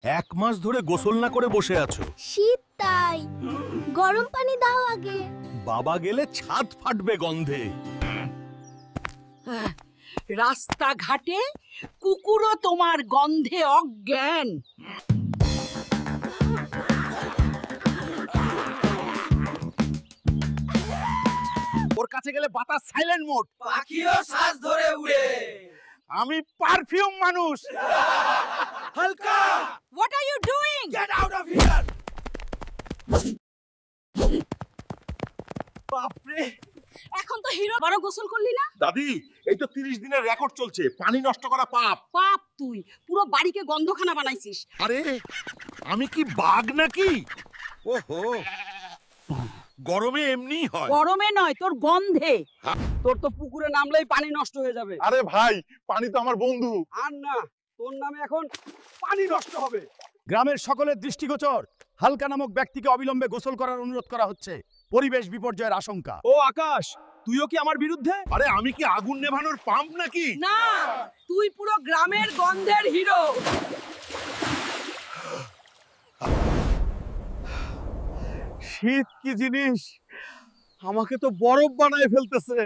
এক মাস ধরে গোসল না করে বসে আছো। শীত তাই গরম পানি দাও আগে। বাবা গেলে ছাদ ফাটবে গন্ধে। রাস্তাঘাটে কুকুরও তোমার গন্ধে অজ্ঞান। ওর কাছে গেলে বাতাস সাইলেন্ট মোড। পাখিও শ্বাস ধরে উড়ে। আমি পারফিউম মানুষ। হালকা, What are you doing? get out of here! বাপরে এখন তো হিরো বড় গোসল করলি না? দাদি, এই তো 30 দিনের রেকর্ড চলছে। পানি নষ্ট করা পাপ। পাপ তুই, পুরো বাড়িকে গন্ধখানা বানাইছিস। আরে আমি কি বাঘ নাকি? ওহো, গরমে এমনি হয়। গরমে নয়, তোর গন্ধে। তোর তো পুকুরে নামলেই পানি নষ্ট হয়ে যাবে। আরে ভাই, পানি তো আমার বন্ধু। আর না, তোর নামে এখন পানি নষ্ট হবে। গ্রামের সকলের দৃষ্টিগোচর, হালকা নামক ব্যক্তিকে অবিলম্বে গোসল করার অনুরোধ করা হচ্ছে। পরিবেশ বিপর্যয়ের আশঙ্কা। ও আকাশ, তুইও কি আমার বিরুদ্ধে? আরে আমি কি আগুন নেভানোর পাম্প নাকি? না, তুই পুরো গ্রামের গন্ধের হিরো। শীত কি জিনিস, আমাকে তো বরফ বানায় ফেলতেছে।